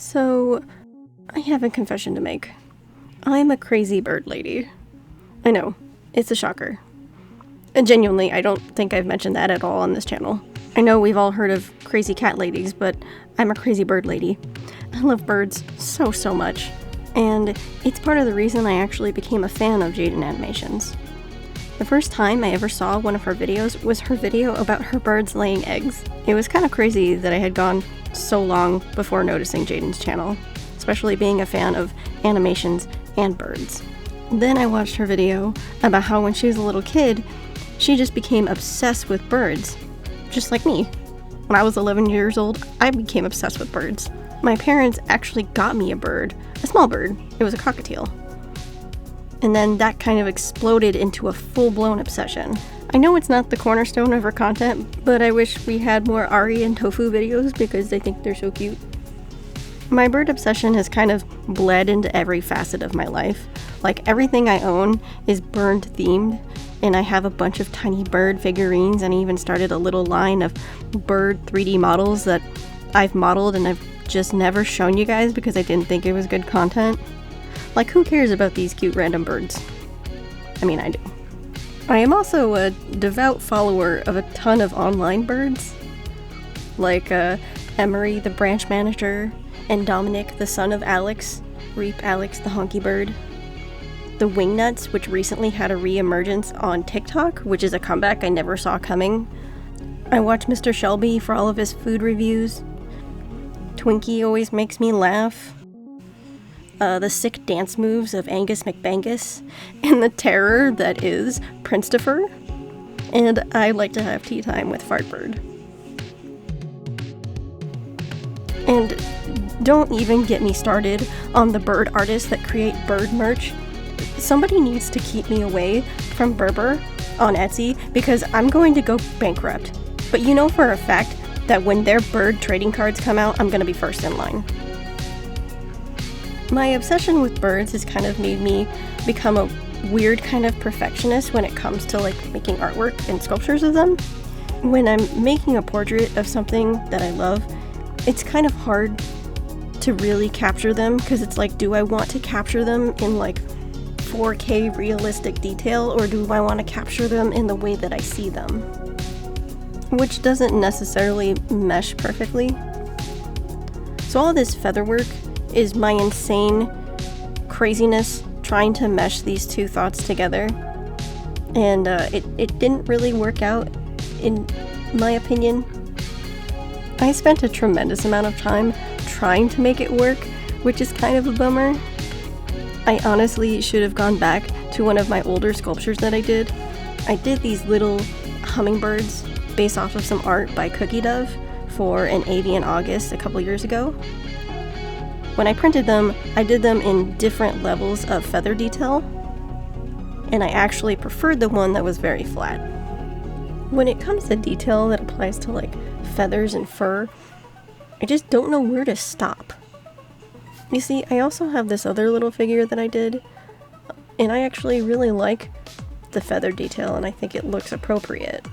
So, I have a confession to make. I'm a crazy bird lady. I know, it's a shocker. And genuinely, I don't think I've mentioned that at all on this channel. I know we've all heard of crazy cat ladies, but I'm a crazy bird lady. I love birds so much. And it's part of the reason I actually became a fan of Jaiden animations. The first time I ever saw one of her videos was her video about her birds laying eggs. It was kind of crazy that I had gone so long before noticing Jaiden's channel, especially being a fan of animations and birds. Then I watched her video about how when she was a little kid, she just became obsessed with birds, just like me. When I was 11 years old, I became obsessed with birds. My parents actually got me a bird, a small bird. It was a cockatiel. And then that kind of exploded into a full-blown obsession. I know it's not the cornerstone of her content, but I wish we had more Ari and Tofu videos because I think they're so cute. My bird obsession has kind of bled into every facet of my life. Like, everything I own is bird themed, and I have a bunch of tiny bird figurines, and I even started a little line of bird 3D models that I've modeled and I've just never shown you guys because I didn't think it was good content. Like, who cares about these cute random birds? I mean, I do. I am also a devout follower of a ton of online birds, like Emery the branch manager, and Dominic the son of Alex, Reap Alex the honky bird. The Wingnuts, which recently had a re-emergence on TikTok, which is a comeback I never saw coming. I watch Mr. Shelby for all of his food reviews. Twinkie always makes me laugh. The sick dance moves of Angus McBangus, and the terror that is Prince-topher. And I like to have tea time with Fartbird. And don't even get me started on the bird artists that create bird merch. Somebody needs to keep me away from Berber on Etsy because I'm going to go bankrupt. But you know for a fact that when their bird trading cards come out, I'm going to be first in line. My obsession with birds has kind of made me become a weird kind of perfectionist when it comes to like making artwork and sculptures of them. When I'm making a portrait of something that I love, it's kind of hard to really capture them because it's like, do I want to capture them in like 4K realistic detail, or do I want to capture them in the way that I see them? Which doesn't necessarily mesh perfectly. So all this feather work is my insane craziness trying to mesh these two thoughts together. And it didn't really work out, in my opinion. I spent a tremendous amount of time trying to make it work, which is kind of a bummer. I honestly should have gone back to one of my older sculptures that I did. I did these little hummingbirds based off of some art by Cookie Dove for an Avian August a couple years ago. When I printed them, I did them in different levels of feather detail, and I actually preferred the one that was very flat. When it comes to detail that applies to like feathers and fur, I just don't know where to stop. You see, I also have this other little figure that I did, and I actually really like the feather detail and I think it looks appropriate.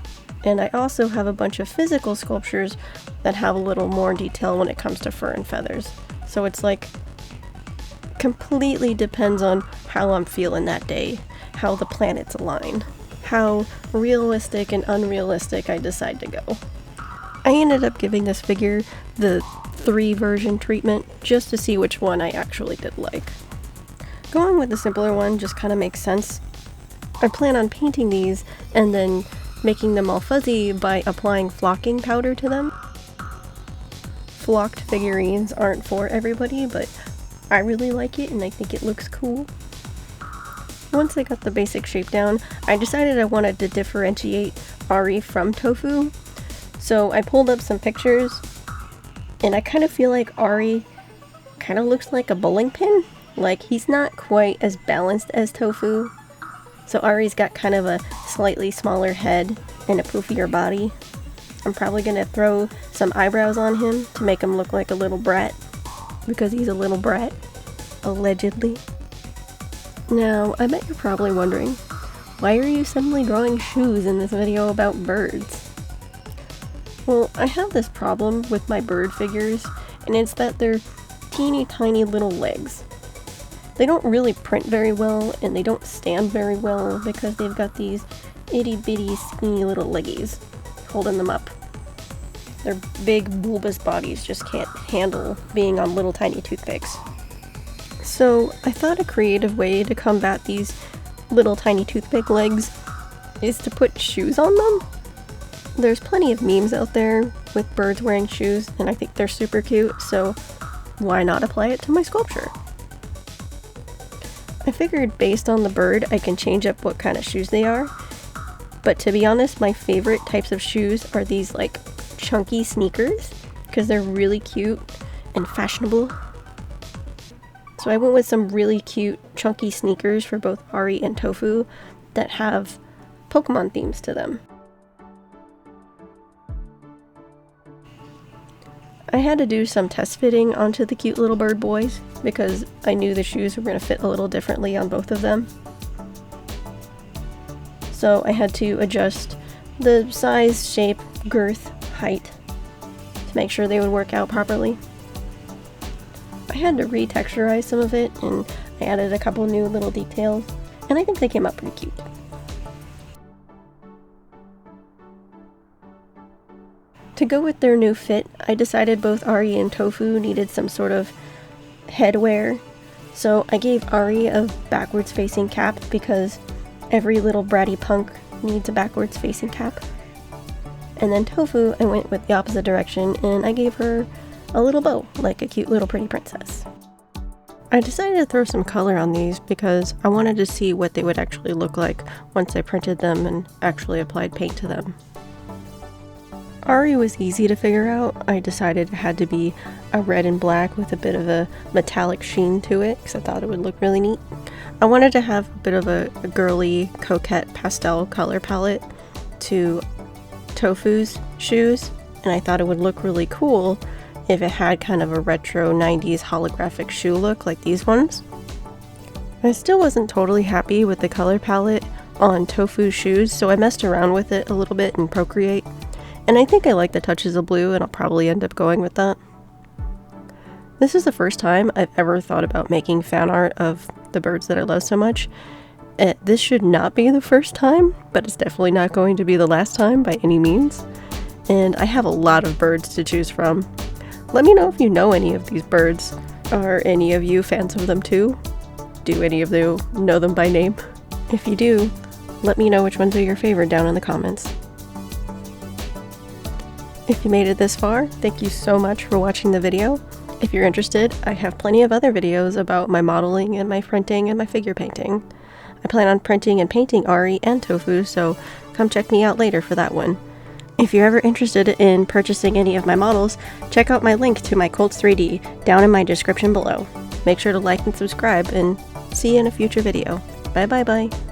And I also have a bunch of physical sculptures that have a little more detail when it comes to fur and feathers. So it's like, completely depends on how I'm feeling that day, how the planets align, how realistic and unrealistic I decide to go. I ended up giving this figure the 3 version treatment just to see which one I actually did like. Going with the simpler one just kind of makes sense. I plan on painting these and then making them all fuzzy by applying flocking powder to them. Flocked figurines aren't for everybody, but I really like it and I think it looks cool. Once I got the basic shape down, I decided I wanted to differentiate Ari from Tofu. So I pulled up some pictures, and I kind of feel like Ari kind of looks like a bowling pin. Like, he's not quite as balanced as Tofu. So Ari's got kind of a slightly smaller head and a poofier body. I'm probably gonna throw some eyebrows on him to make him look like a little brat, because he's a little brat, allegedly. Now, I bet you're probably wondering, why are you suddenly drawing shoes in this video about birds? Well, I have this problem with my bird figures, and it's that they're teeny tiny little legs. They don't really print very well, and they don't stand very well because they've got these itty bitty skinny little leggies holding them up. Their big bulbous bodies just can't handle being on little tiny toothpicks. So I thought a creative way to combat these little tiny toothpick legs is to put shoes on them. There's plenty of memes out there with birds wearing shoes, and I think they're super cute, so why not apply it to my sculpture? I figured based on the bird I can change up what kind of shoes they are, but to be honest, my favorite types of shoes are these like chunky sneakers because they're really cute and fashionable. So I went with some really cute chunky sneakers for both Ari and Tofu that have Pokemon themes to them. I had to do some test fitting onto the cute little bird boys because I knew the shoes were going to fit a little differently on both of them. So I had to adjust the size, shape, girth, height to make sure they would work out properly. I had to retexturize some of it, and I added a couple new little details, and I think they came out pretty cute. To go with their new fit, I decided both Ari and Tofu needed some sort of headwear, so I gave Ari a backwards facing cap because every little bratty punk needs a backwards facing cap. And then Tofu, I went with the opposite direction and I gave her a little bow, like a cute little pretty princess. I decided to throw some color on these because I wanted to see what they would actually look like once I printed them and actually applied paint to them. Ari was easy to figure out. I decided it had to be a red and black with a bit of a metallic sheen to it because I thought it would look really neat. I wanted to have a bit of a girly, coquette pastel color palette to Tofu's shoes, and I thought it would look really cool if it had kind of a retro 90s holographic shoe look like these ones. I still wasn't totally happy with the color palette on Tofu's shoes, so I messed around with it a little bit in Procreate. And I think I like the touches of blue, and I'll probably end up going with that. This is the first time I've ever thought about making fan art of the birds that I love so much. This should not be the first time, but it's definitely not going to be the last time by any means. And I have a lot of birds to choose from. Let me know if you know any of these birds. Are any of you fans of them too? Do any of you know them by name? If you do, let me know which ones are your favorite down in the comments. If you made it this far, thank you so much for watching the video. If you're interested, I have plenty of other videos about my modeling and my printing and my figure painting. I plan on printing and painting Ari and Tofu, so come check me out later for that one. If you're ever interested in purchasing any of my models, check out my link to my Colts 3D down in my description below. Make sure to like and subscribe, and see you in a future video. Bye bye bye.